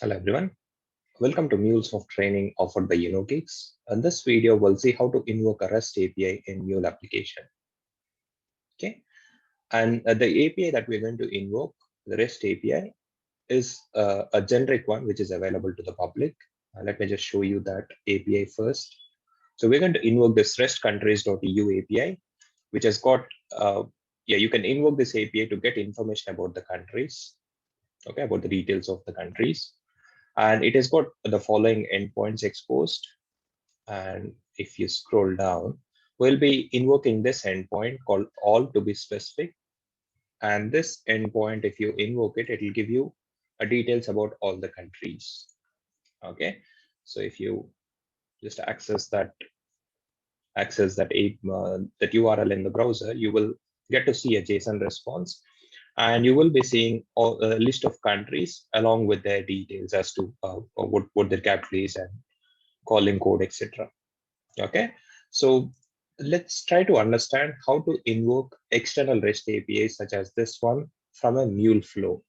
Hello everyone. Welcome to MuleSoft training offered by Geeks. In this video, we'll see how to invoke a REST API in Mule application. Okay, and the API that we're going to invoke, the REST API, is a generic one which is available to the public. Let me just show you that API first. So we're going to invoke this REST countries.eu API, which has got you can invoke this API to get information about the countries, okay, about the details of the countries. And it has got the following endpoints exposed. And if you scroll down, we'll be invoking this endpoint called all to be specific. And this endpoint, if you invoke it, it will give you details about all the countries. Okay, so if you just access that URL in the browser, you will get to see a JSON response, and you will be seeing a list of countries along with their details as to what their capital is and calling code, etc. Okay, so let's try to understand how to invoke external REST APIs such as this one from a Mule flow.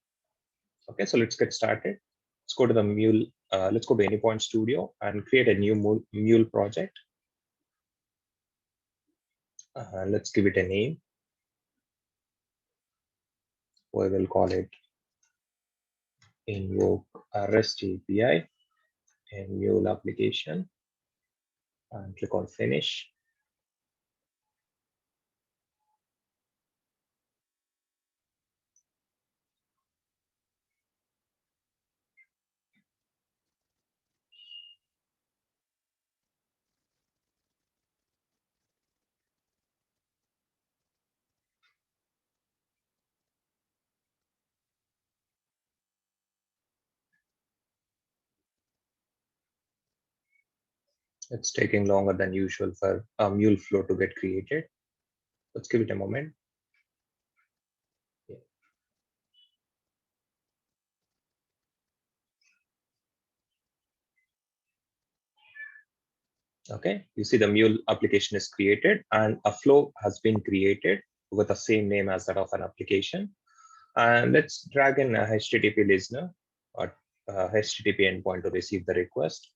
Okay, so let's get started. Let's go to the Mule. Let's go to Anypoint Studio and create a new Mule project. Let's give it a name. We will call it invoke a REST API in Mule application, and click on finish. It's taking longer than usual for a Mule flow to get created. Let's give it a moment. Okay, you see the Mule application is created and a flow has been created with the same name as that of an application. And let's drag in a HTTP listener or HTTP endpoint to receive the request.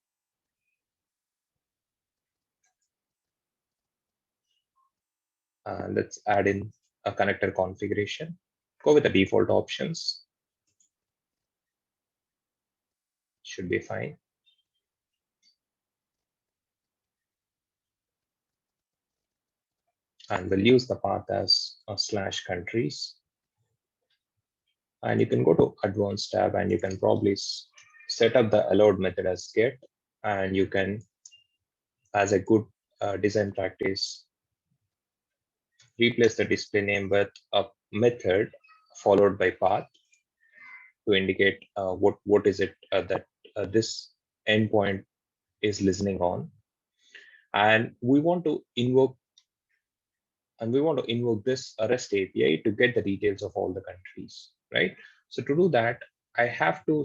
And let's add in a connector configuration. Go with the default options. Should be fine. And we'll use the path as /countries. And you can go to advanced tab and you can probably set up the allowed method as get, and you can, as a good design practice, replace the display name with a method followed by path to indicate what is it that this endpoint is listening on. And we want to invoke this REST API to get the details of all the countries, right? So to do that, I have to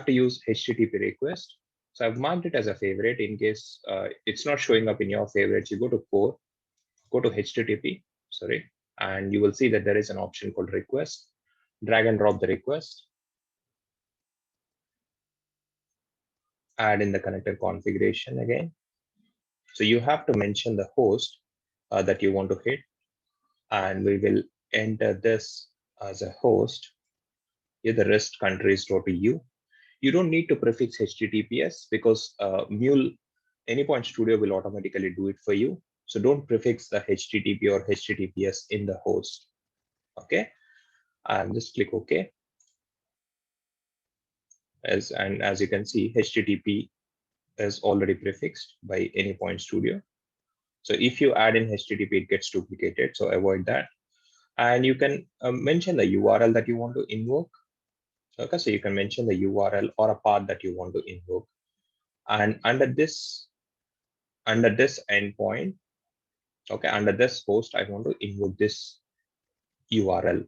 use HTTP request. So I've marked it as a favorite in case it's not showing up in your favorites. You go to core, go to HTTP, sorry, and you will see that there is an option called request. Drag and drop the request. Add in the connector configuration again. So you have to mention the host that you want to hit, and we will enter this as a host. Here the REST countries.eu. You don't need to prefix HTTPS because Mule Anypoint Studio will automatically do it for you. So don't prefix the HTTP or HTTPS in the host. Okay, and just click OK. As you can see, HTTP is already prefixed by Anypoint Studio. So if you add in HTTP, it gets duplicated. So avoid that. And you can mention the URL that you want to invoke. Okay, so you can mention the URL or a path that you want to invoke. And under this endpoint, okay, under this host, I want to invoke this URL.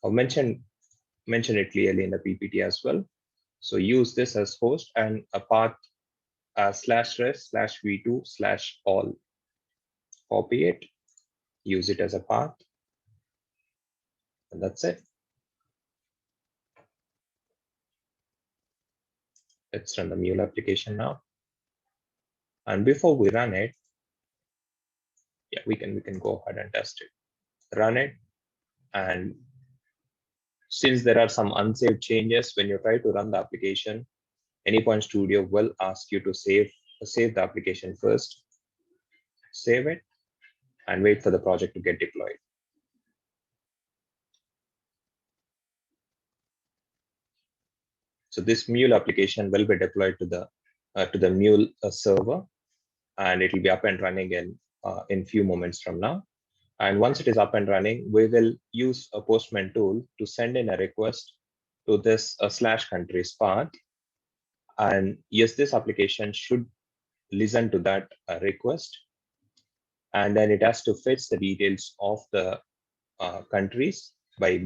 I'll mention it clearly in the PPT as well. So use this as host and a path /res/v2/all. Copy it, use it as a path, and that's it. Let's run the Mule application now. And before we run it, yeah, we can go ahead and test it. Run it, and since there are some unsaved changes when you try to run the application, Anypoint Studio will ask you to save the application first, save it, and wait for the project to get deployed. So this Mule application will be deployed to the Mule server, and it will be up and running in few moments from now. And once it is up and running, we will use a Postman tool to send in a request to this /countries path. And yes, this application should listen to that request, and then it has to fetch the details of the countries by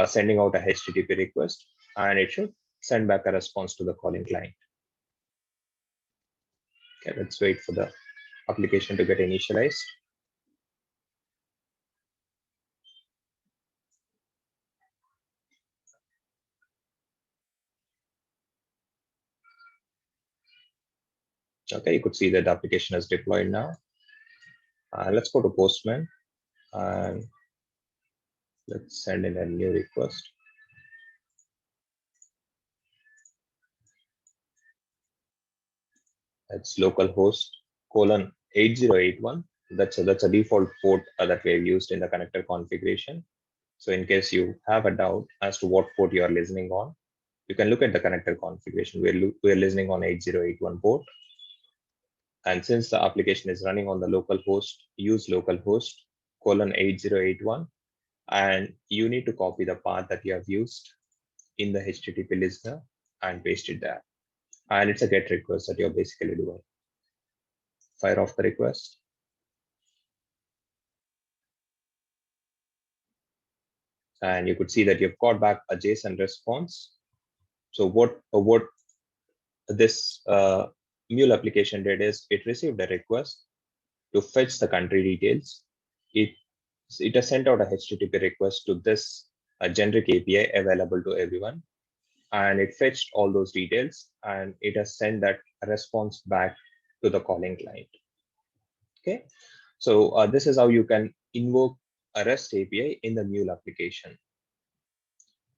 sending out a HTTP request, and it should send back a response to the calling client. Okay, let's wait for the application to get initialized. Okay, you could see that the application is deployed now. Let's go to Postman and let's send in a new request. It's localhost :8081. That's a default port that we have used in the connector configuration. So in case you have a doubt as to what port you are listening on, you can look at the connector configuration. We're listening on 8081 port. And since the application is running on the local host, use localhost :8081. And you need to copy the path that you have used in the HTTP listener and paste it there. And it's a GET request that you're basically doing. Fire off the request. And you could see that you've got back a JSON response. So what this Mule application did is it received a request to fetch the country details. It has sent out a HTTP request to this generic API available to everyone, and it fetched all those details, and it has sent that response back to the calling client. Okay, so this is how you can invoke a REST API in the Mule application.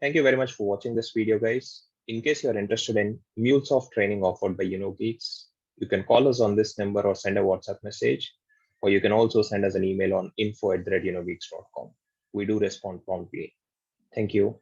Thank you very much for watching this video, guys. In case you are interested in MuleSoft training offered by Geeks, you can call us on this number or send a WhatsApp message, or you can also send us an email on info@geeks.com. We do respond promptly. Thank you.